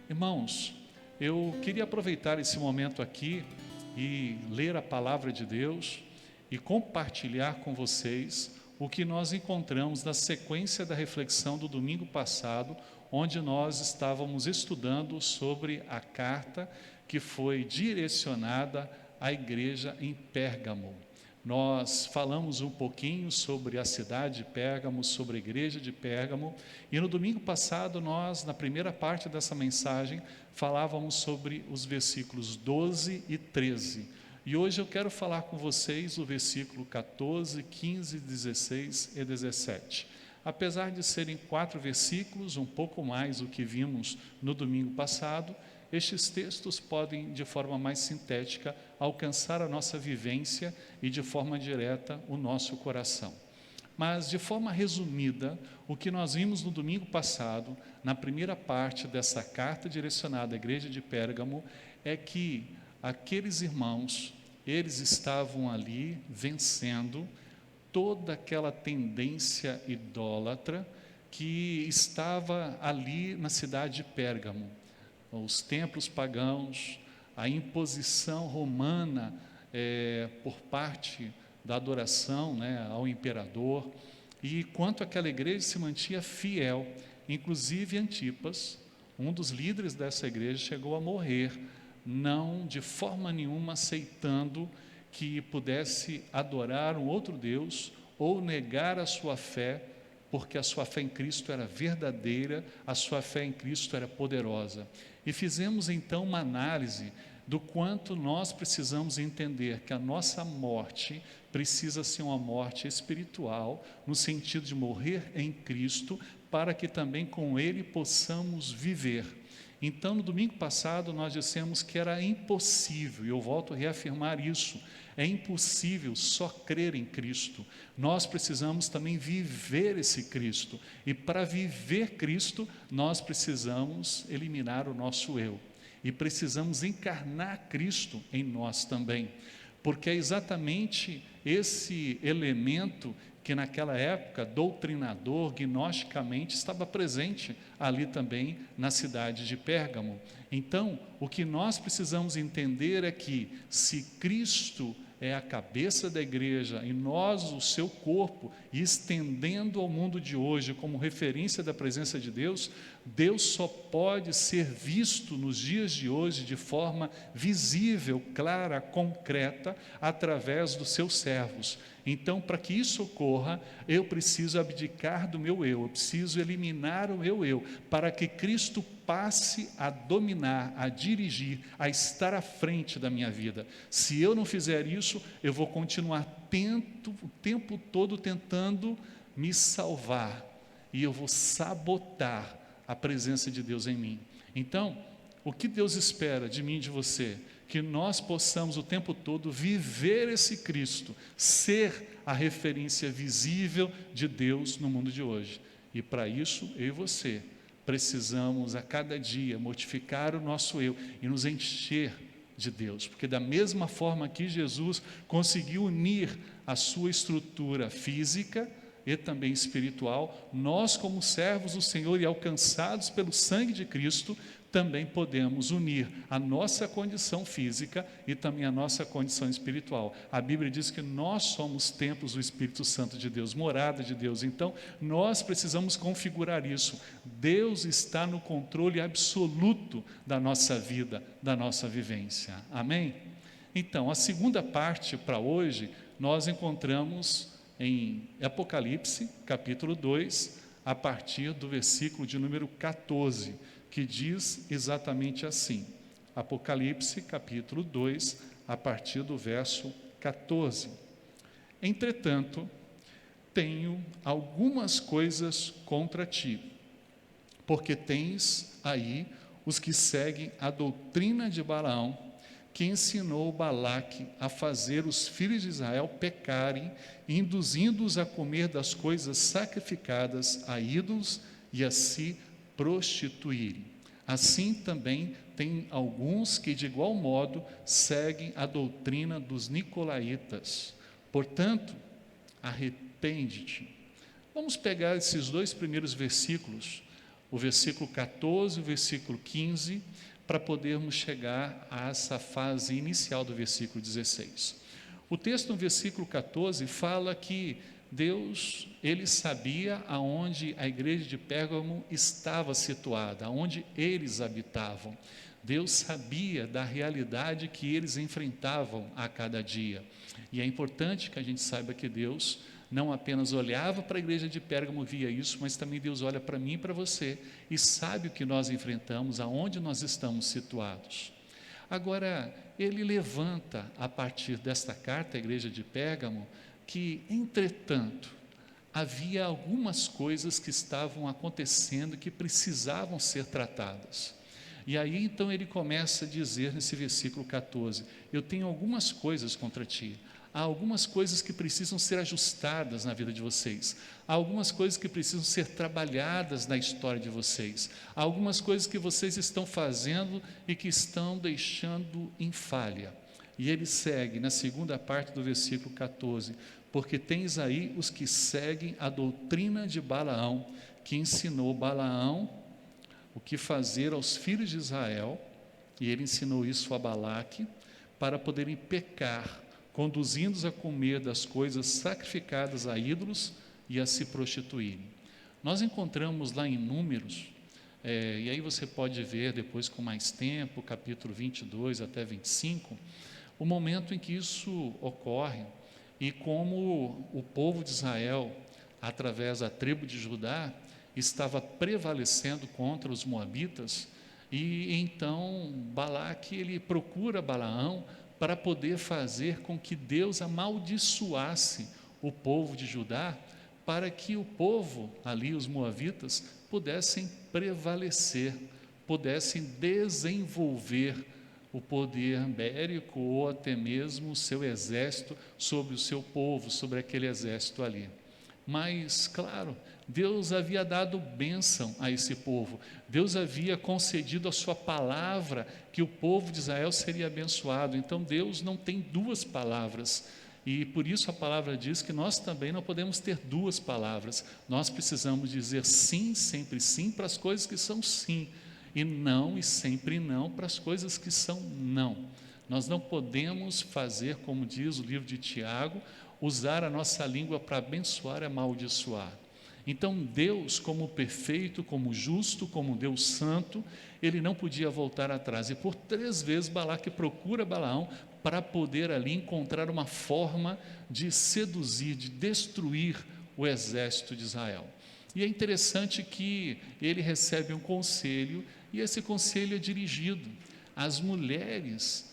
Irmãos, eu queria aproveitar esse momento aqui e ler a palavra de Deus e compartilhar com vocês o que nós encontramos na sequência da reflexão do domingo passado, onde nós estávamos estudando sobre a carta que foi direcionada à igreja em Pérgamo. Nós falamos um pouquinho sobre a cidade de Pérgamo, sobre a igreja de Pérgamo, e no domingo passado nós, na primeira parte dessa mensagem, falávamos sobre os versículos 12 e 13. E hoje eu quero falar com vocês o versículo 14, 15, 16 e 17. Apesar de serem 4 versículos, um pouco mais do que vimos no domingo passado, estes textos podem, de forma mais sintética, alcançar a nossa vivência e, de forma direta, o nosso coração. Mas, de forma resumida, o que nós vimos no domingo passado, na primeira parte dessa carta direcionada à igreja de Pérgamo, é que aqueles irmãos, eles estavam ali vencendo toda aquela tendência idólatra que estava ali na cidade de Pérgamo. Os templos pagãos, a imposição romana por parte da adoração, ao imperador, e quanto aquela igreja se mantinha fiel, inclusive Antipas, um dos líderes dessa igreja, chegou a morrer, não de forma nenhuma aceitando que pudesse adorar um outro Deus ou negar a sua fé, porque a sua fé em Cristo era verdadeira, a sua fé em Cristo era poderosa. E fizemos então uma análise do quanto nós precisamos entender que a nossa morte precisa ser uma morte espiritual, no sentido de morrer em Cristo, para que também com Ele possamos viver. Então, no domingo passado, nós dissemos que era impossível, e eu volto a reafirmar isso, é impossível só crer em Cristo, nós precisamos também viver esse Cristo, e para viver Cristo, nós precisamos eliminar o nosso eu, e precisamos encarnar Cristo em nós também, porque é exatamente esse elemento que naquela época, doutrinador, gnosticamente, estava presente ali também na cidade de Pérgamo. Então, o que nós precisamos entender é que, se Cristo é a cabeça da igreja e nós o seu corpo, e estendendo ao mundo de hoje como referência da presença de Deus, Deus só pode ser visto nos dias de hoje de forma visível, clara, concreta, através dos seus servos. Então, para que isso ocorra, eu preciso abdicar do meu eu preciso eliminar o meu eu, para que Cristo passe a dominar, a dirigir, a estar à frente da minha vida. Se eu não fizer isso, eu vou continuar o tempo todo tentando me salvar, e eu vou sabotar a presença de Deus em mim. Então, o que Deus espera de mim e de você? Que nós possamos o tempo todo viver esse Cristo, ser a referência visível de Deus no mundo de hoje. E para isso, eu e você precisamos a cada dia mortificar o nosso eu e nos encher de Deus, porque da mesma forma que Jesus conseguiu unir a sua estrutura física e também espiritual, nós, como servos do Senhor e alcançados pelo sangue de Cristo, também podemos unir a nossa condição física e também a nossa condição espiritual. A Bíblia diz que nós somos templos do Espírito Santo de Deus, morada de Deus. Então, nós precisamos configurar isso. Deus está no controle absoluto da nossa vida, da nossa vivência. Amém? Então, a segunda parte para hoje, nós encontramos em Apocalipse, capítulo 2, a partir do versículo de número 14, que diz exatamente assim. Apocalipse, capítulo 2, a partir do verso 14. Entretanto, tenho algumas coisas contra ti, porque tens aí os que seguem a doutrina de Balaão, que ensinou Balaque a fazer os filhos de Israel pecarem, induzindo-os a comer das coisas sacrificadas a ídolos e a se prostituírem. Assim também tem alguns que de igual modo seguem a doutrina dos nicolaítas. Portanto, arrepende-te. Vamos pegar esses 2 primeiros versículos, o versículo 14 e o versículo 15, para podermos chegar a essa fase inicial do versículo 16. O texto no versículo 14 fala que Deus, ele sabia aonde a igreja de Pérgamo estava situada, aonde eles habitavam. Deus sabia da realidade que eles enfrentavam a cada dia. E é importante que a gente saiba que Deus não apenas olhava para a igreja de Pérgamo, via isso, mas também Deus olha para mim e para você e sabe o que nós enfrentamos, aonde nós estamos situados. Agora, ele levanta a partir desta carta à igreja de Pérgamo que, entretanto, havia algumas coisas que estavam acontecendo que precisavam ser tratadas. E aí então ele começa a dizer nesse versículo 14: eu tenho algumas coisas contra ti. Há algumas coisas que precisam ser ajustadas na vida de vocês. Há algumas coisas que precisam ser trabalhadas na história de vocês. Há algumas coisas que vocês estão fazendo e que estão deixando em falha. E ele segue na segunda parte do versículo 14: porque tens aí os que seguem a doutrina de Balaão, que ensinou Balaão o que fazer aos filhos de Israel, e ele ensinou isso a Balaque, para poderem pecar, conduzindo-os a comer das coisas sacrificadas a ídolos e a se prostituírem. Nós encontramos lá em Números, e aí você pode ver depois com mais tempo, capítulo 22 até 25, o momento em que isso ocorre, e como o povo de Israel, através da tribo de Judá, estava prevalecendo contra os moabitas, e então Balaque, ele procura Balaão para poder fazer com que Deus amaldiçoasse o povo de Judá, para que o povo ali, os moabitas, pudessem prevalecer, pudessem desenvolver o poder bélico ou até mesmo o seu exército sobre o seu povo, sobre aquele exército ali. Mas, claro, Deus havia dado bênção a esse povo, Deus havia concedido a sua palavra que o povo de Israel seria abençoado. Então Deus não tem duas palavras, e por isso a palavra diz que nós também não podemos ter duas palavras. Nós precisamos dizer sim, sempre sim, para as coisas que são sim, e não e sempre não para as coisas que são não. Nós não podemos fazer, como diz o livro de Tiago, usar a nossa língua para abençoar e amaldiçoar. Então Deus, como perfeito, como justo, como Deus santo, ele não podia voltar atrás, e por 3 vezes Balaque procura Balaão para poder ali encontrar uma forma de seduzir, de destruir o exército de Israel. E é interessante que ele recebe um conselho, e esse conselho é dirigido às mulheres,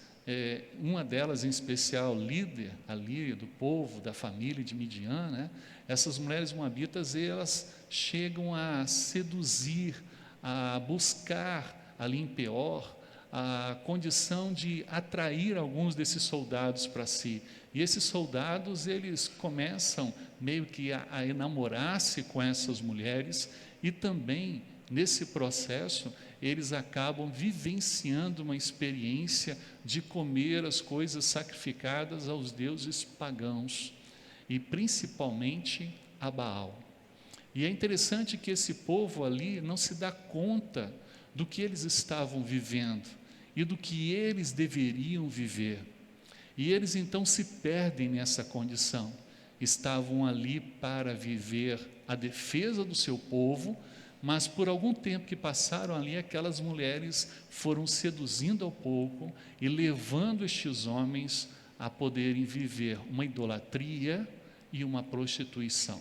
uma delas em especial, líder ali do povo, da família de Midian, né? Essas mulheres moabitas, elas chegam a seduzir, a buscar ali em Peor a condição de atrair alguns desses soldados para si. E esses soldados, eles começam meio que a enamorar-se com essas mulheres, e também nesse processo eles acabam vivenciando uma experiência de comer as coisas sacrificadas aos deuses pagãos, e principalmente a Baal. E é interessante que esse povo ali não se dá conta do que eles estavam vivendo e do que eles deveriam viver. E eles então se perdem nessa condição. Estavam ali para viver a defesa do seu povo, mas por algum tempo que passaram ali, aquelas mulheres foram seduzindo ao povo e levando estes homens a poderem viver uma idolatria e uma prostituição.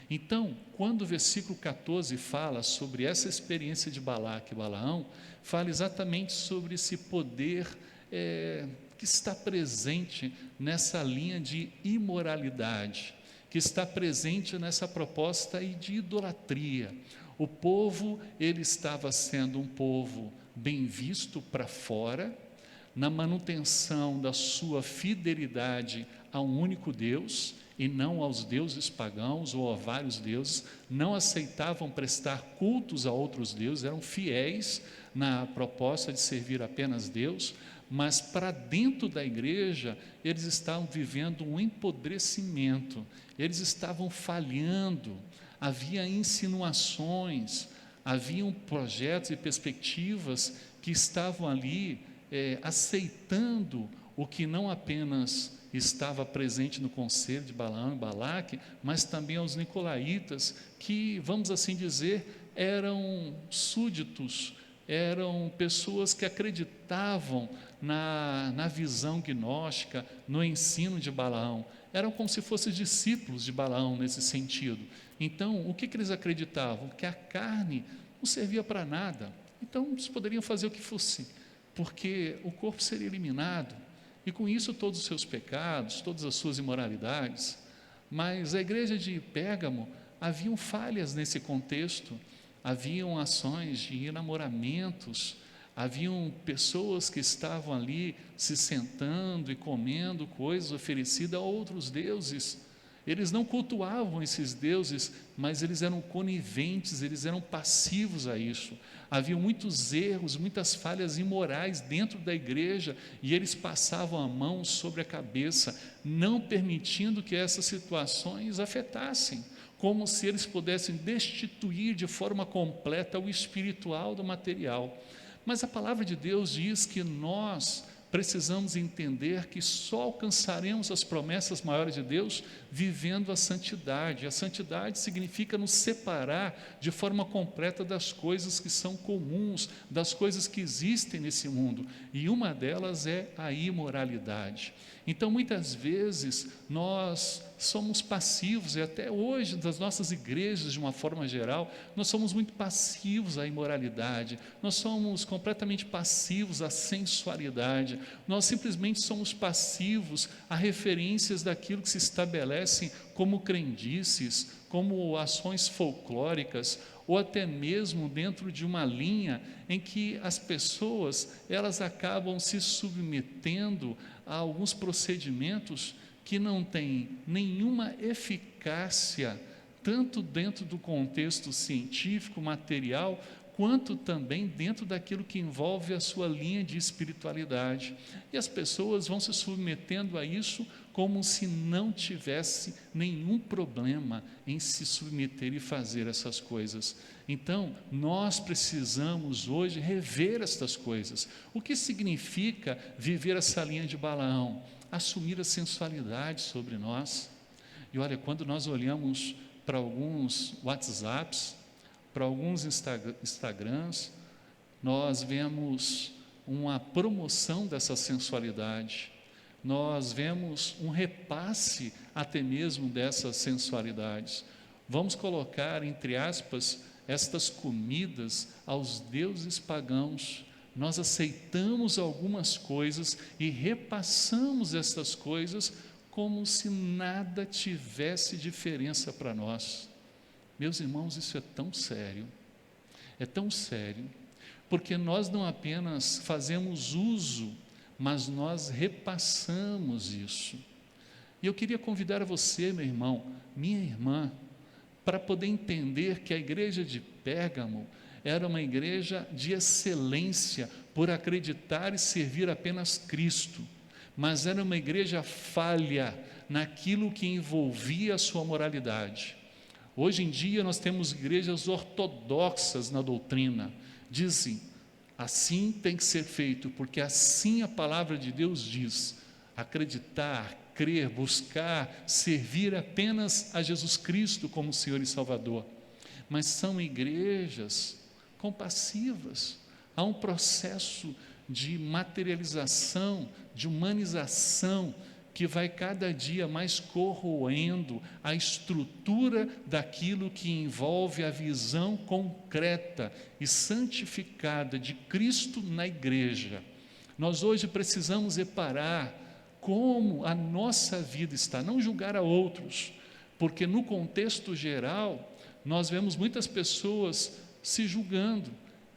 Então, quando o versículo 14 fala sobre essa experiência de Balaque e Balaão, fala exatamente sobre esse poder que está presente nessa linha de imoralidade, que está presente nessa proposta de idolatria. O povo, ele estava sendo um povo bem visto para fora, na manutenção da sua fidelidade a um único Deus, e não aos deuses pagãos ou a vários deuses, não aceitavam prestar cultos a outros deuses, eram fiéis na proposta de servir apenas Deus, mas para dentro da igreja, eles estavam vivendo um empodrecimento, eles estavam falhando, havia insinuações, haviam projetos e perspectivas que estavam ali aceitando o que não apenas estava presente no conselho de Balaão e Balaque, mas também aos nicolaítas, que, vamos assim dizer, eram súditos, eram pessoas que acreditavam na visão gnóstica, no ensino de Balaão, eram como se fossem discípulos de Balaão nesse sentido. Então, o que eles acreditavam? Que a carne não servia para nada, então eles poderiam fazer o que fosse, porque o corpo seria eliminado, e com isso todos os seus pecados, todas as suas imoralidades. Mas a igreja de Pérgamo, haviam falhas nesse contexto, haviam ações de enamoramentos, haviam pessoas que estavam ali se sentando e comendo coisas oferecidas a outros deuses. Eles não cultuavam esses deuses, mas eles eram coniventes, eles eram passivos a isso. Havia muitos erros, muitas falhas imorais dentro da igreja, e eles passavam a mão sobre a cabeça, não permitindo que essas situações afetassem, como se eles pudessem destituir de forma completa o espiritual do material. Mas a palavra de Deus diz que nós precisamos entender que só alcançaremos as promessas maiores de Deus vivendo a santidade. A santidade significa nos separar de forma completa das coisas que são comuns, das coisas que existem nesse mundo, e uma delas é a imoralidade. Então, muitas vezes, nós somos passivos, e até hoje, das nossas igrejas, de uma forma geral, nós somos muito passivos à imoralidade, nós somos completamente passivos à sensualidade, nós simplesmente somos passivos a referências daquilo que se estabelecem como crendices, como ações folclóricas, ou até mesmo dentro de uma linha em que as pessoas, elas acabam se submetendo a alguns procedimentos que não têm nenhuma eficácia, tanto dentro do contexto científico, material, quanto também dentro daquilo que envolve a sua linha de espiritualidade. E as pessoas vão se submetendo a isso como se não tivesse nenhum problema em se submeter e fazer essas coisas. Então, nós precisamos hoje rever estas coisas. O que significa viver essa linha de Balaão? Assumir a sensualidade sobre nós. E olha, quando nós olhamos para alguns WhatsApps, para alguns Instagrams, nós vemos uma promoção dessa sensualidade, nós vemos um repasse até mesmo dessas sensualidades. Vamos colocar, entre aspas, estas comidas aos deuses pagãos. Nós aceitamos algumas coisas e repassamos estas coisas como se nada tivesse diferença para nós. Meus irmãos, isso é tão sério, porque nós não apenas fazemos uso, mas nós repassamos isso. E eu queria convidar a você, meu irmão, minha irmã, para poder entender que a igreja de Pérgamo era uma igreja de excelência, por acreditar e servir apenas Cristo, mas era uma igreja falha naquilo que envolvia a sua moralidade. Hoje em dia nós temos igrejas ortodoxas na doutrina, dizem, assim tem que ser feito, porque assim a palavra de Deus diz. Acreditar, crer, buscar, servir apenas a Jesus Cristo como Senhor e Salvador. Mas são igrejas compassivas. Há um processo de materialização, de humanização, que vai cada dia mais corroendo a estrutura daquilo que envolve a visão concreta e santificada de Cristo na igreja. Nós hoje precisamos reparar como a nossa vida está, não julgar a outros, porque no contexto geral, nós vemos muitas pessoas se julgando,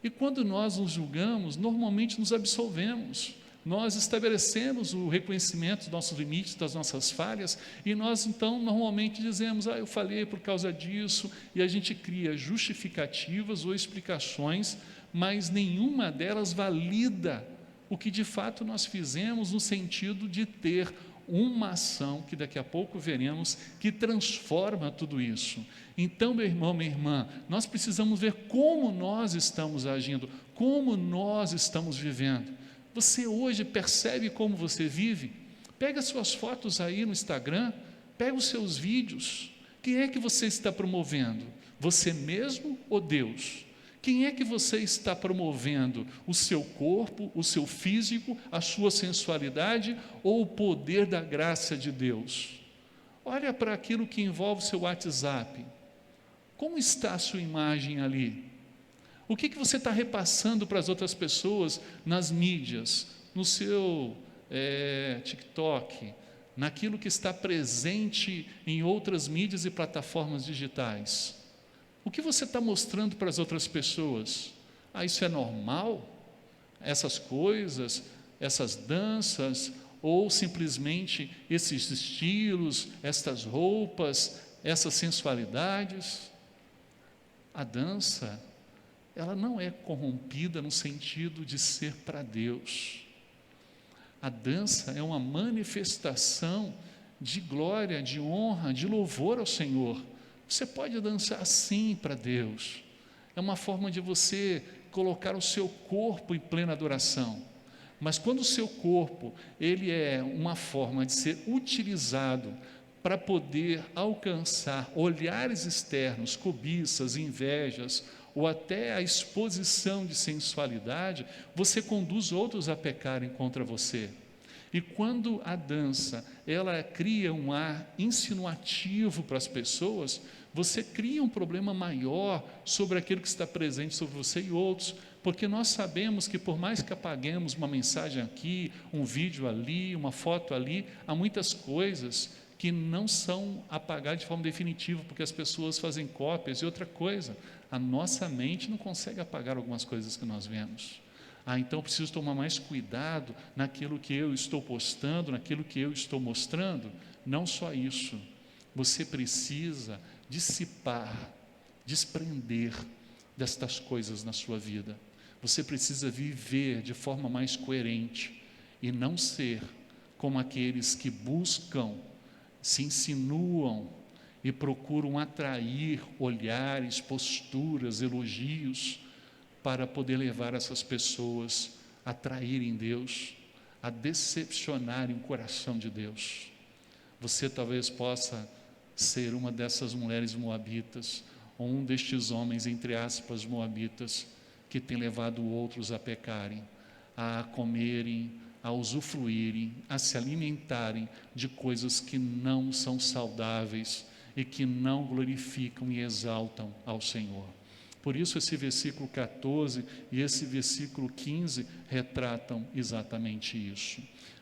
e quando nós nos julgamos, normalmente nos absolvemos. Nós estabelecemos o reconhecimento dos nossos limites, das nossas falhas, e nós então normalmente dizemos, eu falhei por causa disso, e a gente cria justificativas ou explicações, mas nenhuma delas valida o que de fato nós fizemos no sentido de ter uma ação que daqui a pouco veremos que transforma tudo isso. Então, meu irmão, minha irmã, nós precisamos ver como nós estamos agindo, como nós estamos vivendo. Você hoje percebe como você vive? Pega suas fotos aí no Instagram, pega os seus vídeos. Quem é que você está promovendo? Você mesmo ou Deus? Quem é que você está promovendo? O seu corpo, o seu físico, a sua sensualidade ou o poder da graça de Deus? Olha para aquilo que envolve o seu WhatsApp. Como está a sua imagem ali? O que você está repassando para as outras pessoas nas mídias, no seu TikTok, naquilo que está presente em outras mídias e plataformas digitais? O que você está mostrando para as outras pessoas? Isso é normal? Essas coisas, essas danças, ou simplesmente esses estilos, estas roupas, essas sensualidades? A dança, ela não é corrompida no sentido de ser para Deus. A dança é uma manifestação de glória, de honra, de louvor ao Senhor. Você pode dançar sim para Deus. É uma forma de você colocar o seu corpo em plena adoração. Mas quando o seu corpo, ele é uma forma de ser utilizado para poder alcançar olhares externos, cobiças, invejas, ou até a exposição de sensualidade, você conduz outros a pecarem contra você. E quando a dança, ela cria um ar insinuativo para as pessoas, você cria um problema maior sobre aquilo que está presente sobre você e outros, porque nós sabemos que por mais que apaguemos uma mensagem aqui, um vídeo ali, uma foto ali, há muitas coisas que não são apagadas de forma definitiva, porque as pessoas fazem cópias. E outra coisa, a nossa mente não consegue apagar algumas coisas que nós vemos. Então preciso tomar mais cuidado naquilo que eu estou postando, naquilo que eu estou mostrando. Não só isso, você precisa dissipar, desprender destas coisas na sua vida. Você precisa viver de forma mais coerente e não ser como aqueles que buscam, se insinuam e procuram atrair olhares, posturas, elogios, para poder levar essas pessoas a traírem Deus, a decepcionarem o coração de Deus. Você talvez possa ser uma dessas mulheres moabitas, ou um destes homens, entre aspas, moabitas, que tem levado outros a pecarem, a comerem, a usufruírem, a se alimentarem de coisas que não são saudáveis e que não glorificam e exaltam ao Senhor. Por isso esse versículo 14 e esse versículo 15 retratam exatamente isso.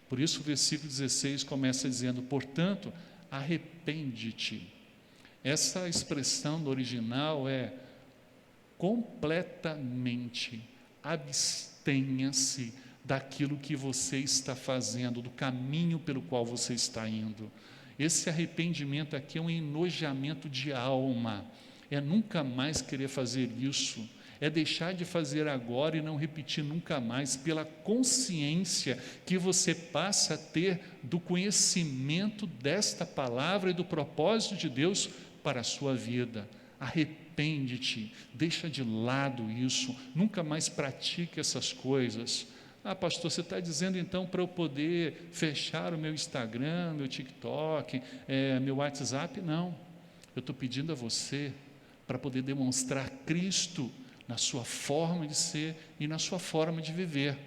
Por isso o versículo 16 começa dizendo: portanto, arrepende-te. Essa expressão no original é completamente, abstenha-se daquilo que você está fazendo, do caminho pelo qual você está indo. Esse arrependimento aqui é um enojamento de alma, é nunca mais querer fazer isso, é deixar de fazer agora e não repetir nunca mais, pela consciência que você passa a ter do conhecimento desta palavra e do propósito de Deus para a sua vida. Arrepende-te, deixa de lado isso, nunca mais pratique essas coisas. Pastor, você está dizendo então para eu poder fechar o meu Instagram, meu TikTok, meu WhatsApp? Não, eu estou pedindo a você para poder demonstrar Cristo na sua forma de ser e na sua forma de viver,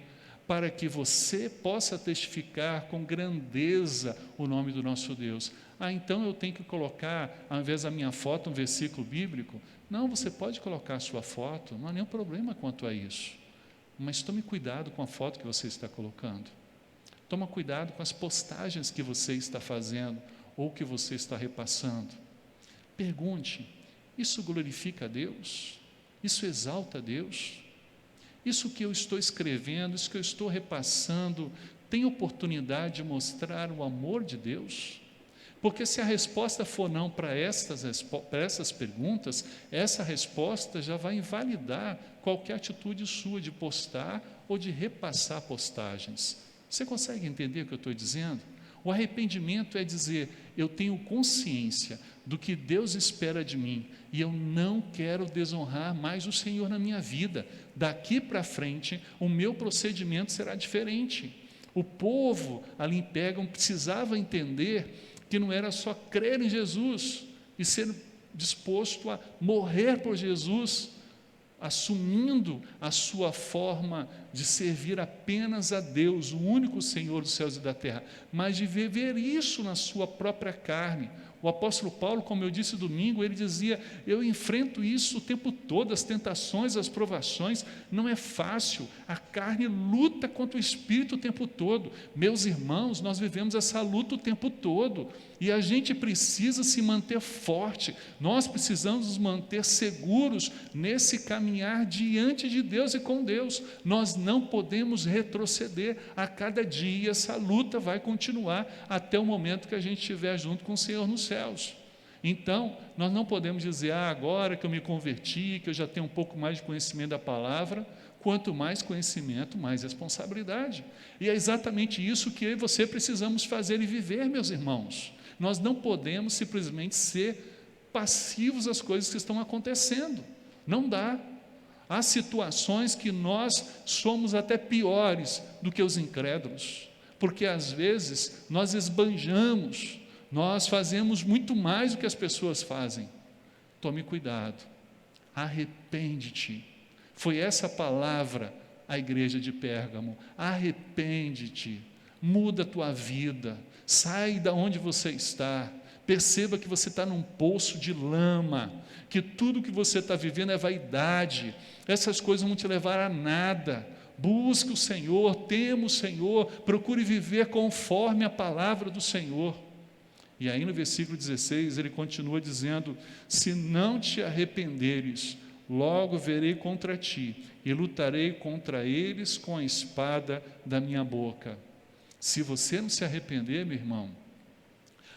para que você possa testificar com grandeza o nome do nosso Deus. Então eu tenho que colocar, ao invés da minha foto, um versículo bíblico? Não, você pode colocar a sua foto, não há nenhum problema quanto a isso, mas tome cuidado com a foto que você está colocando, toma cuidado com as postagens que você está fazendo ou que você está repassando. Pergunte: isso glorifica a Deus? Isso exalta a Deus? Isso que eu estou escrevendo, isso que eu estou repassando, tem oportunidade de mostrar o amor de Deus? Porque se a resposta for não para essas perguntas, essa resposta já vai invalidar qualquer atitude sua de postar ou de repassar postagens. Você consegue entender o que eu estou dizendo? O arrependimento é dizer, eu tenho consciência do que Deus espera de mim e eu não quero desonrar mais o Senhor na minha vida. Daqui para frente, o meu procedimento será diferente. O povo ali em Pérgamo precisava entender que não era só crer em Jesus e ser disposto a morrer por Jesus, assumindo a sua forma de servir apenas a Deus, o único Senhor dos céus e da terra, mas de viver isso na sua própria carne. O apóstolo Paulo, como eu disse domingo, ele dizia, eu enfrento isso o tempo todo, as tentações, as provações, não é fácil, a carne luta contra o Espírito o tempo todo. Meus irmãos, nós vivemos essa luta o tempo todo, e a gente precisa se manter forte, nós precisamos nos manter seguros nesse caminhar diante de Deus e com Deus. Nós não podemos retroceder, a cada dia essa luta vai continuar até o momento que a gente estiver junto com o Senhor nos céus. Então, nós não podemos dizer, agora que eu me converti, que eu já tenho um pouco mais de conhecimento da palavra. Quanto mais conhecimento, mais responsabilidade. E é exatamente isso que eu e você precisamos fazer e viver, meus irmãos. Nós não podemos simplesmente ser passivos às coisas que estão acontecendo. Não dá. Há situações que nós somos até piores do que os incrédulos, porque às vezes nós esbanjamos, nós fazemos muito mais do que as pessoas fazem. Tome cuidado, arrepende-te. Foi essa palavra à igreja de Pérgamo, arrepende-te, muda a tua vida, sai da onde você está, perceba que você está num poço de lama, que tudo que você está vivendo é vaidade, essas coisas vão te levar a nada. Busque o Senhor, tema o Senhor, procure viver conforme a palavra do Senhor. E aí no versículo 16 ele continua dizendo, se não te arrependeres, logo verei contra ti e lutarei contra eles com a espada da minha boca. Se você não se arrepender, meu irmão,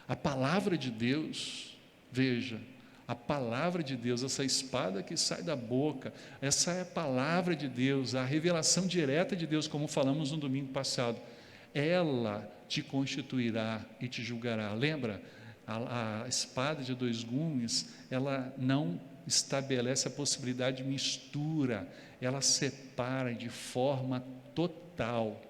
a palavra de Deus, veja, a palavra de Deus, essa espada que sai da boca, essa é a palavra de Deus, a revelação direta de Deus, como falamos no domingo passado, ela te constituirá e te julgará. Lembra? A espada de dois gumes, ela não estabelece a possibilidade de mistura, ela separa de forma total.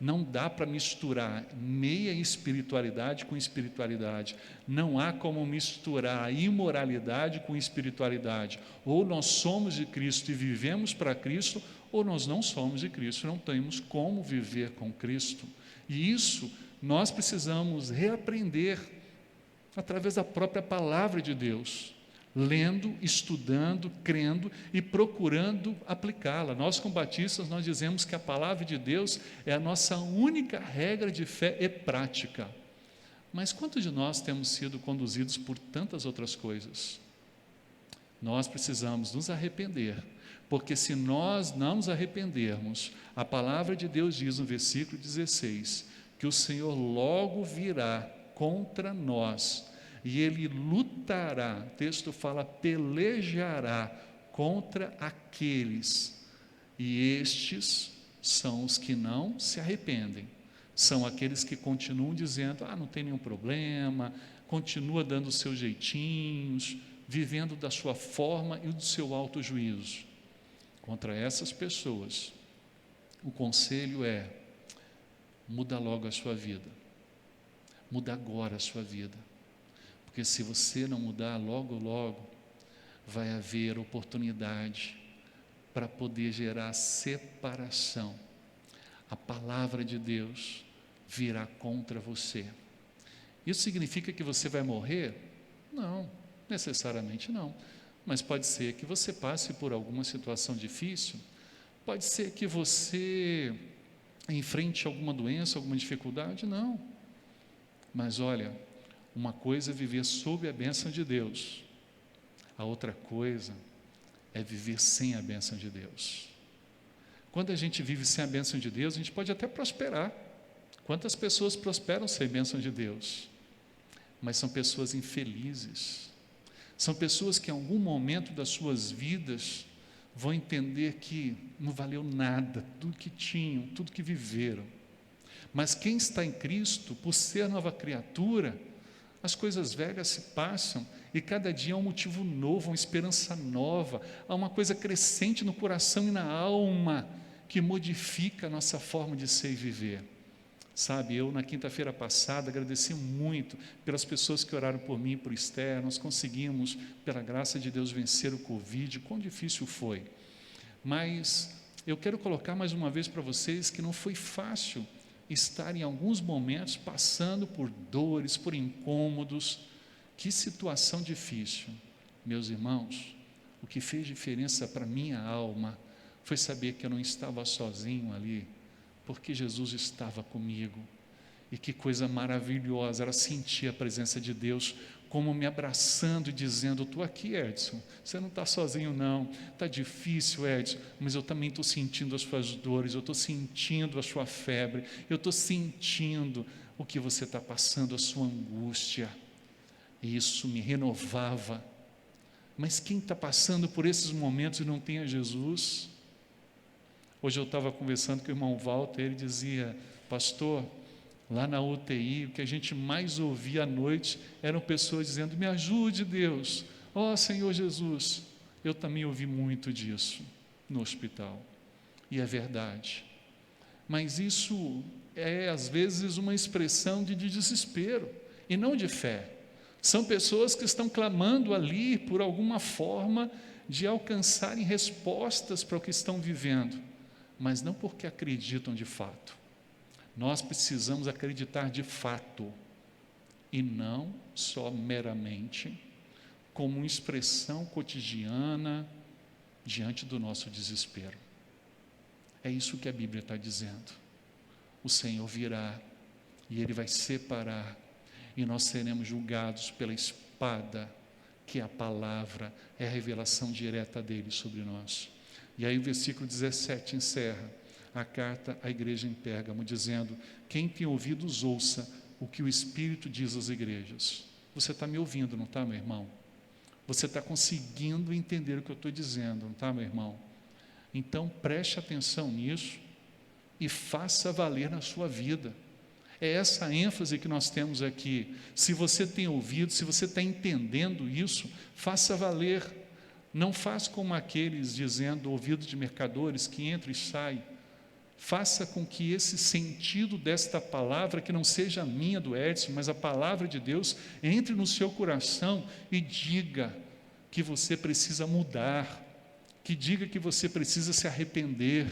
Não dá para misturar meia espiritualidade com espiritualidade, não há como misturar a imoralidade com espiritualidade. Ou nós somos de Cristo e vivemos para Cristo, ou nós não somos de Cristo, não temos como viver com Cristo. E isso nós precisamos reaprender através da própria palavra de Deus, lendo, estudando, crendo e procurando aplicá-la. Nós, como batistas, nós dizemos que a palavra de Deus é a nossa única regra de fé e prática. Mas quantos de nós temos sido conduzidos por tantas outras coisas? Nós precisamos nos arrepender, porque se nós não nos arrependermos, a palavra de Deus diz no versículo 16, que o Senhor logo virá contra nós, e ele lutará, o texto fala, pelejará contra aqueles, e estes são os que não se arrependem, são aqueles que continuam dizendo, não tem nenhum problema, continua dando os seus jeitinhos, vivendo da sua forma e do seu alto juízo. Contra essas pessoas, o conselho é, muda logo a sua vida, muda agora a sua vida, porque se você não mudar logo, vai haver oportunidade para poder gerar separação. A palavra de Deus virá contra você. Isso significa que você vai morrer? Não, necessariamente não, mas pode ser que você passe por alguma situação difícil, pode ser que você enfrente alguma doença, alguma dificuldade, não, mas olha, uma coisa é viver sob a bênção de Deus, a outra coisa é viver sem a bênção de Deus. Quando a gente vive sem a bênção de Deus, a gente pode até prosperar. Quantas pessoas prosperam sem a bênção de Deus? Mas são pessoas infelizes, são pessoas que em algum momento das suas vidas vão entender que não valeu nada, tudo que tinham, tudo que viveram. Mas quem está em Cristo, por ser nova criatura, as coisas velhas se passam e cada dia é um motivo novo, uma esperança nova, há uma coisa crescente no coração e na alma que modifica a nossa forma de ser e viver. Sabe, eu na quinta-feira passada agradeci muito pelas pessoas que oraram por mim e por Esther. Nós conseguimos, pela graça de Deus, vencer o Covid. Quão difícil foi. Mas eu quero colocar mais uma vez para vocês que não foi fácil estar em alguns momentos passando por dores, por incômodos. Que situação difícil. Meus irmãos, o que fez diferença para minha alma foi saber que eu não estava sozinho ali, porque Jesus estava comigo. E que coisa maravilhosa era sentir a presença de Deus como me abraçando e dizendo: estou aqui, Edson, você não está sozinho não, está difícil, Edson, mas eu também estou sentindo as suas dores, eu estou sentindo a sua febre, eu estou sentindo o que você está passando, a sua angústia. E isso me renovava. Mas quem está passando por esses momentos e não tem a Jesus? Hoje eu estava conversando com o irmão Walter, ele dizia: pastor, lá na UTI, o que a gente mais ouvia à noite eram pessoas dizendo: me ajude, Deus, ó Senhor Jesus. Eu também ouvi muito disso no hospital, e é verdade, mas isso é às vezes uma expressão de desespero e não de fé. São pessoas que estão clamando ali por alguma forma de alcançarem respostas para o que estão vivendo, mas não porque acreditam de fato. Nós precisamos acreditar de fato, e não só meramente como uma expressão cotidiana diante do nosso desespero. É isso que a Bíblia está dizendo. O Senhor virá e Ele vai separar, e nós seremos julgados pela espada, que é a palavra, é a revelação direta dele sobre nós. E aí o versículo 17 encerra a carta à igreja em Pérgamo, dizendo: quem tem ouvidos, ouça o que o Espírito diz às igrejas. Você está me ouvindo, não está, meu irmão? Você está conseguindo entender o que eu estou dizendo, não está, meu irmão? Então preste atenção nisso e faça valer na sua vida. É essa ênfase que nós temos aqui. Se você tem ouvido, se você está entendendo isso, faça valer. Não faça como aqueles dizendo, ouvido de mercadores, que entra e sai. Faça com que esse sentido desta palavra, que não seja a minha, do Edson, mas a palavra de Deus, entre no seu coração e diga que você precisa mudar, que diga que você precisa se arrepender,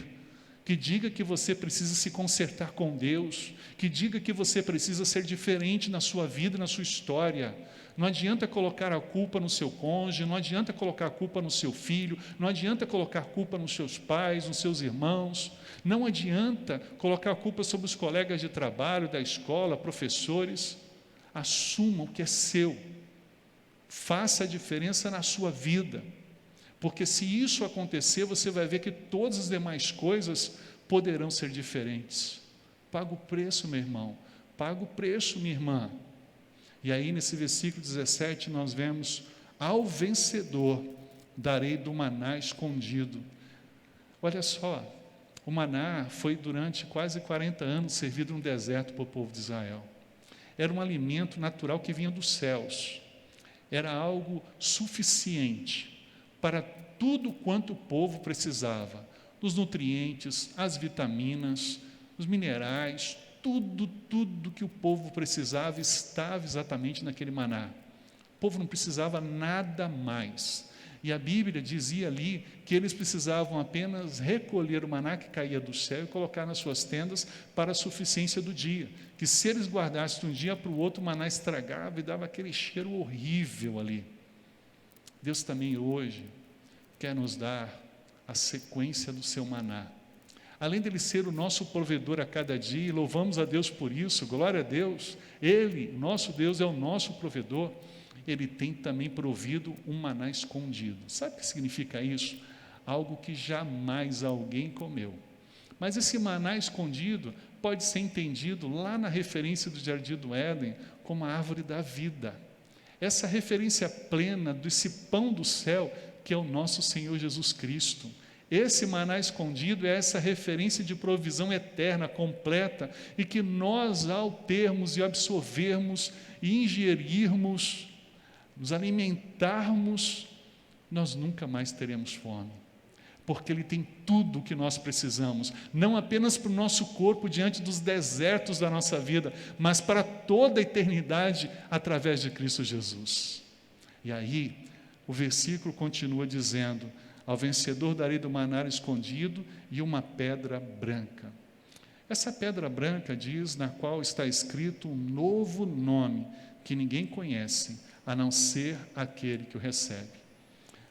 que diga que você precisa se consertar com Deus, que diga que você precisa ser diferente na sua vida, na sua história. Não adianta colocar a culpa no seu cônjuge, não adianta colocar a culpa no seu filho, não adianta colocar a culpa nos seus pais, nos seus irmãos, não adianta colocar a culpa sobre os colegas de trabalho, da escola, professores. Assuma o que é seu, faça a diferença na sua vida, porque se isso acontecer, você vai ver que todas as demais coisas poderão ser diferentes. Paga o preço, meu irmão, paga o preço, minha irmã. E aí nesse versículo 17 nós vemos: ao vencedor darei do maná escondido. Olha só, o maná foi durante quase 40 anos servido no deserto para o povo de Israel. Era um alimento natural que vinha dos céus, era algo suficiente para tudo quanto o povo precisava, os nutrientes, as vitaminas, os minerais, tudo que o povo precisava estava exatamente naquele maná. O povo não precisava nada mais. E a Bíblia dizia ali que eles precisavam apenas recolher o maná que caía do céu e colocar nas suas tendas para a suficiência do dia. Que se eles guardassem de um dia para o outro, o maná estragava e dava aquele cheiro horrível ali. Deus também hoje quer nos dar a sequência do seu maná. Além dele ser o nosso provedor a cada dia, e louvamos a Deus por isso, glória a Deus, Ele, nosso Deus, é o nosso provedor. Ele tem também provido um maná escondido. Sabe o que significa isso? Algo que jamais alguém comeu. Mas esse maná escondido pode ser entendido lá na referência do Jardim do Éden como a árvore da vida. Essa referência plena desse pão do céu, que é o nosso Senhor Jesus Cristo. Esse maná escondido é essa referência de provisão eterna, completa, e que nós, ao termos e absorvermos e ingerirmos, nos alimentarmos, nós nunca mais teremos fome, porque Ele tem tudo o que nós precisamos, não apenas para o nosso corpo diante dos desertos da nossa vida, mas para toda a eternidade através de Cristo Jesus. E aí, o versículo continua dizendo: ao vencedor darei do maná escondido e uma pedra branca. Essa pedra branca diz, na qual está escrito um novo nome que ninguém conhece, a não ser aquele que o recebe.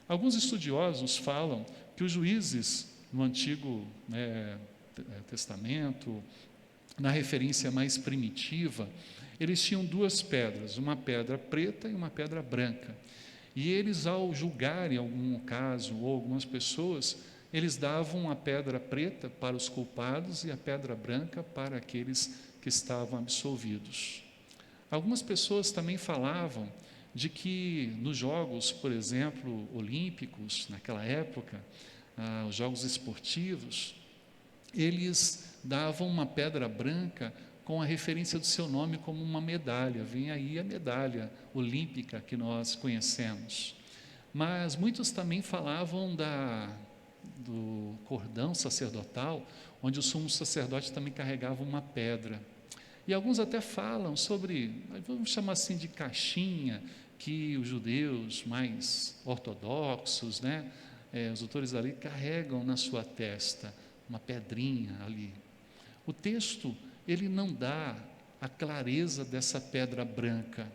Alguns estudiosos falam que os juízes no Antigo Testamento, na referência mais primitiva, eles tinham duas pedras, uma pedra preta e uma pedra branca. E eles, ao julgarem algum caso ou algumas pessoas, eles davam a pedra preta para os culpados e a pedra branca para aqueles que estavam absolvidos. Algumas pessoas também falavam de que nos jogos, por exemplo, olímpicos, naquela época, os jogos esportivos, eles davam uma pedra branca com a referência do seu nome como uma medalha. Vem aí a medalha olímpica que nós conhecemos. Mas muitos também falavam do cordão sacerdotal, onde o sumo sacerdote também carregava uma pedra. E alguns até falam sobre, vamos chamar assim de caixinha, que os judeus mais ortodoxos, os autores ali carregam na sua testa, uma pedrinha ali. O texto, ele não dá a clareza dessa pedra branca,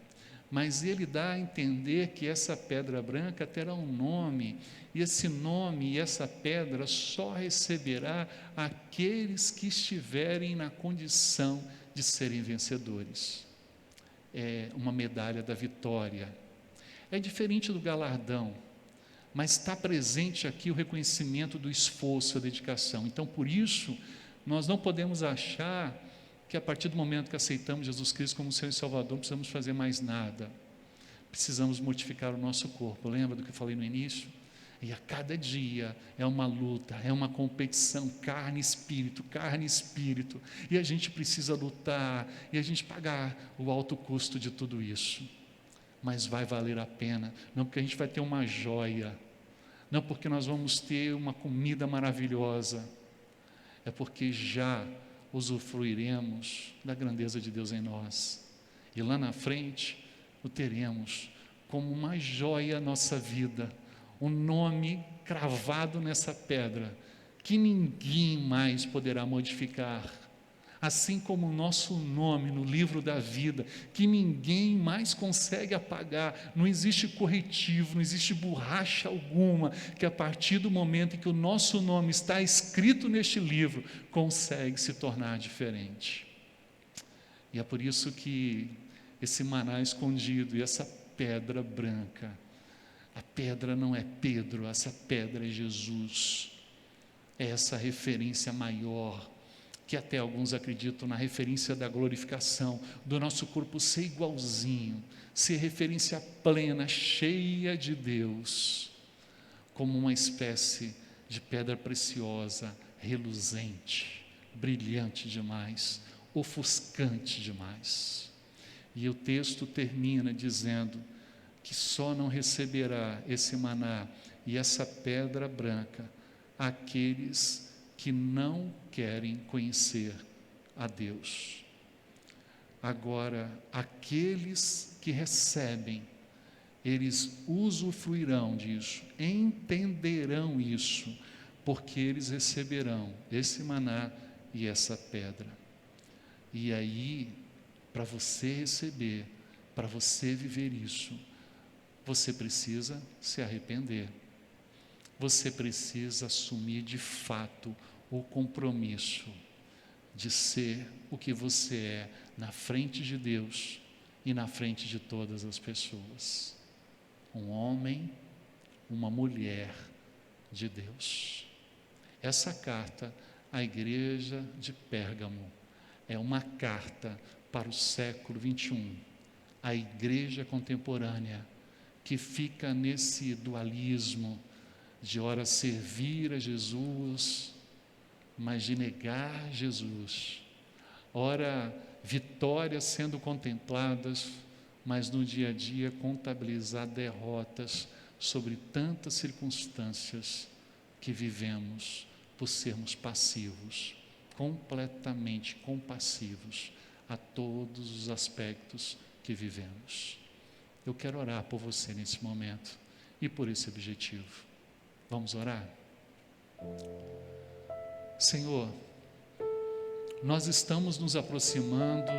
mas ele dá a entender que essa pedra branca terá um nome, e esse nome e essa pedra só receberá aqueles que estiverem na condição de serem vencedores. É uma medalha da vitória. É diferente do galardão, mas está presente aqui o reconhecimento do esforço, a dedicação. Então, por isso, nós não podemos achar que a partir do momento que aceitamos Jesus Cristo como Senhor e Salvador, não precisamos fazer mais nada. Precisamos mortificar o nosso corpo. Lembra do que eu falei no início? E a cada dia é uma luta, é uma competição, carne e espírito. E a gente precisa lutar, e a gente pagar o alto custo de tudo isso. Mas vai valer a pena, não porque a gente vai ter uma joia, não porque nós vamos ter uma comida maravilhosa, é porque já usufruiremos da grandeza de Deus em nós. E lá na frente, o teremos como uma joia a nossa vida, um nome cravado nessa pedra, que ninguém mais poderá modificar, assim como o nosso nome no livro da vida, que ninguém mais consegue apagar. Não existe corretivo, não existe borracha alguma, que a partir do momento em que o nosso nome está escrito neste livro, consegue se tornar diferente. E é por isso que esse maná escondido e essa pedra branca, a pedra não é Pedro, essa pedra é Jesus, é essa referência maior, que até alguns acreditam na referência da glorificação, do nosso corpo ser igualzinho, ser referência plena, cheia de Deus, como uma espécie de pedra preciosa, reluzente, brilhante demais, ofuscante demais. E o texto termina dizendo que só não receberá esse maná e essa pedra branca aqueles que não querem conhecer a Deus. Agora, aqueles que recebem, eles usufruirão disso, entenderão isso, porque eles receberão esse maná e essa pedra. E aí, para você receber, para você viver isso, você precisa se arrepender. Você precisa assumir de fato o compromisso de ser o que você é na frente de Deus e na frente de todas as pessoas. Um homem, uma mulher de Deus. Essa carta à igreja de Pérgamo é uma carta para o século 21, a igreja contemporânea, que fica nesse dualismo, de ora servir a Jesus, mas de negar Jesus, ora vitórias sendo contempladas, mas no dia a dia contabilizar derrotas sobre tantas circunstâncias que vivemos por sermos passivos, completamente compassivos a todos os aspectos que vivemos. Eu quero orar por você nesse momento e por esse objetivo. Vamos orar? Senhor, nós estamos nos aproximando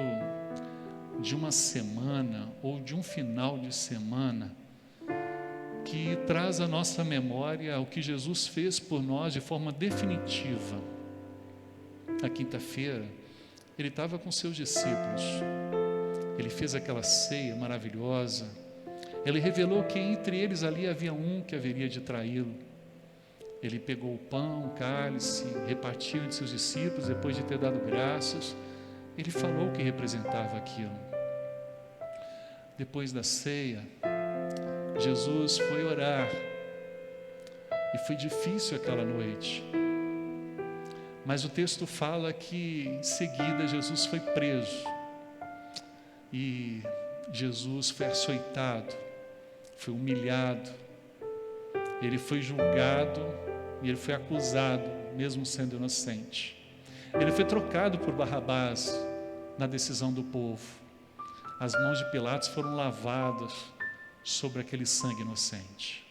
de uma semana ou de um final de semana que traz à nossa memória o que Jesus fez por nós de forma definitiva. Na quinta-feira, Ele estava com seus discípulos, Ele fez aquela ceia maravilhosa, Ele revelou que entre eles ali havia um que haveria de traí-lo. Ele pegou o pão, o cálice, repartiu entre seus discípulos, depois de ter dado graças, Ele falou o que representava aquilo. Depois da ceia, Jesus foi orar, e foi difícil aquela noite, mas o texto fala que em seguida Jesus foi preso, e Jesus foi açoitado, foi humilhado, Ele foi julgado, e Ele foi acusado, mesmo sendo inocente. Ele foi trocado por Barrabás na decisão do povo. As mãos de Pilatos foram lavadas sobre aquele sangue inocente.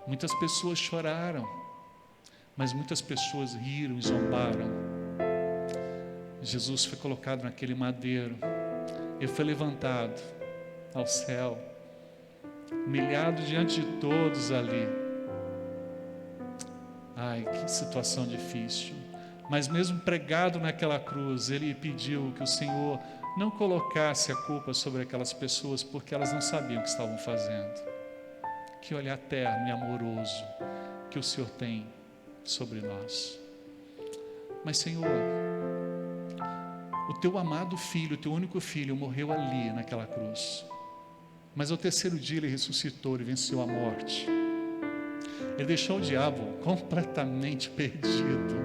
Muitas pessoas choraram, mas muitas pessoas riram e zombaram. Jesus foi colocado naquele madeiro, Ele foi levantado ao céu, humilhado diante de todos ali. Ai, que situação difícil. Mas mesmo pregado naquela cruz, Ele pediu que o Senhor não colocasse a culpa sobre aquelas pessoas, porque elas não sabiam o que estavam fazendo. Que olhar terno e amoroso que o Senhor tem sobre nós. Mas, Senhor, o Teu amado Filho, o Teu único Filho, morreu ali naquela cruz. Mas ao terceiro dia Ele ressuscitou, Ele venceu a morte. Ele deixou o diabo completamente perdido,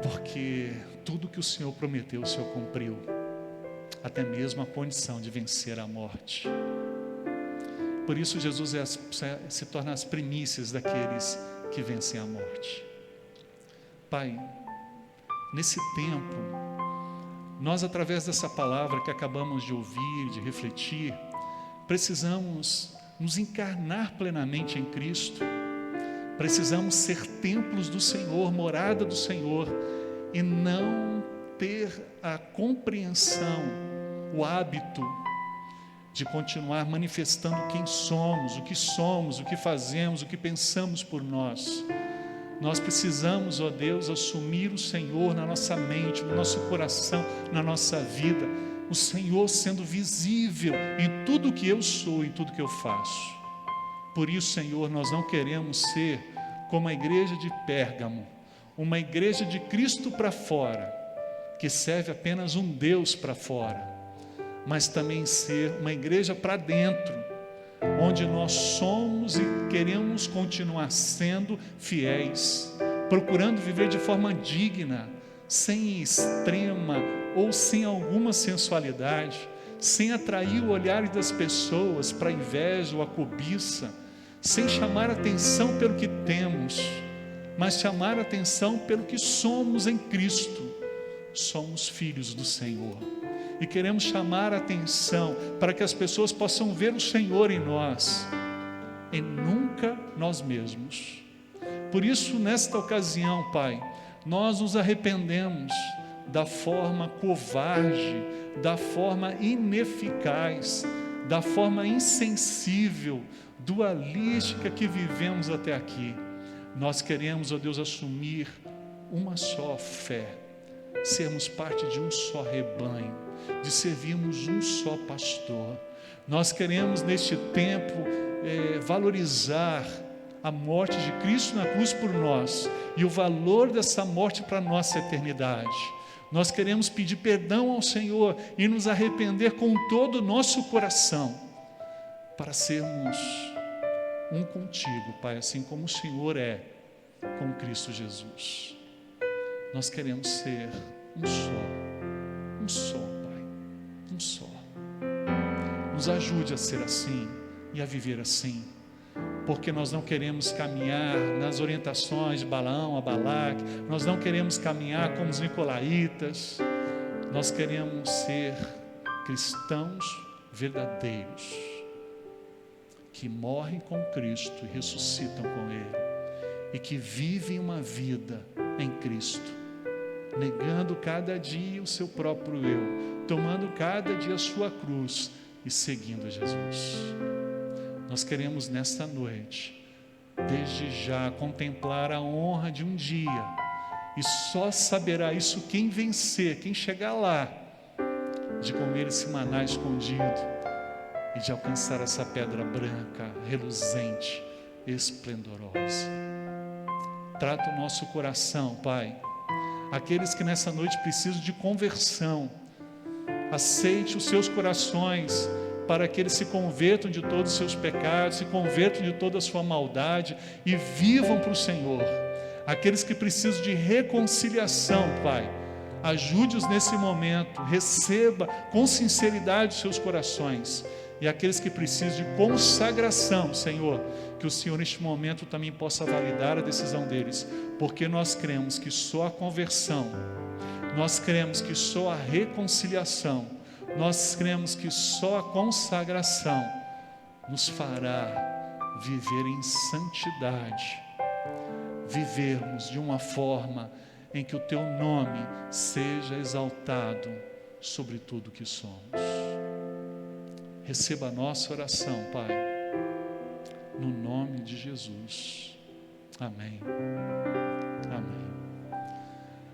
porque tudo que o Senhor prometeu, o Senhor cumpriu, até mesmo a condição de vencer a morte. Por isso Jesus se torna as primícias daqueles que vencem a morte. Pai, nesse tempo, nós, através dessa palavra que acabamos de ouvir, de refletir, precisamos nos encarnar plenamente em Cristo. Precisamos ser templos do Senhor, morada do Senhor, e não ter a compreensão, o hábito de continuar manifestando quem somos, o que fazemos, o que pensamos por nós. Nós precisamos, ó Deus, assumir o Senhor na nossa mente, no nosso coração, na nossa vida, o Senhor sendo visível em tudo que eu sou, em tudo que eu faço. Por isso, Senhor, nós não queremos ser como a igreja de Pérgamo, uma igreja de Cristo para fora, que serve apenas um Deus para fora, mas também ser uma igreja para dentro, onde nós somos e queremos continuar sendo fiéis, procurando viver de forma digna, sem extrema ou sem alguma sensualidade, sem atrair o olhar das pessoas para a inveja ou a cobiça, sem chamar atenção pelo que temos, mas chamar atenção pelo que somos em Cristo. Somos filhos do Senhor e queremos chamar a atenção para que as pessoas possam ver o Senhor em nós e nunca nós mesmos. Por isso, nesta ocasião, Pai, nós nos arrependemos da forma covarde, da forma ineficaz, da forma insensível, dualística que vivemos até aqui. Nós queremos, ó Deus, assumir uma só fé, sermos parte de um só rebanho, de servirmos um só pastor. Nós queremos neste tempo valorizar a morte de Cristo na cruz por nós e o valor dessa morte para a nossa eternidade. Nós queremos pedir perdão ao Senhor e nos arrepender com todo o nosso coração, para sermos um contigo, Pai, assim como o Senhor é com Cristo Jesus. Nós queremos ser um só, Pai, um só. Nos ajude a ser assim e a viver assim, porque nós não queremos caminhar nas orientações de Balaão, a Balaque, nós não queremos caminhar como os nicolaítas, nós queremos ser cristãos verdadeiros, que morrem com Cristo e ressuscitam com Ele, e que vivem uma vida em Cristo, negando cada dia o seu próprio eu, tomando cada dia a sua cruz e seguindo Jesus. Nós queremos nesta noite, desde já, contemplar a honra de um dia, e só saberá isso quem vencer, quem chegar lá, de comer esse maná escondido e de alcançar essa pedra branca, reluzente, esplendorosa. Trata o nosso coração, Pai. Aqueles que nessa noite precisam de conversão, aceite os seus corações para que eles se convertam de todos os seus pecados, se convertam de toda a sua maldade e vivam para o Senhor. Aqueles que precisam de reconciliação, Pai, ajude-os nesse momento, receba com sinceridade os seus corações. E aqueles que precisam de consagração, Senhor, que o Senhor neste momento também possa validar a decisão deles, porque nós cremos que só a conversão, nós cremos que só a reconciliação, nós cremos que só a consagração nos fará viver em santidade, vivermos de uma forma em que o Teu nome seja exaltado sobre tudo que somos. Receba a nossa oração, Pai, no nome de Jesus. Amém. Amém.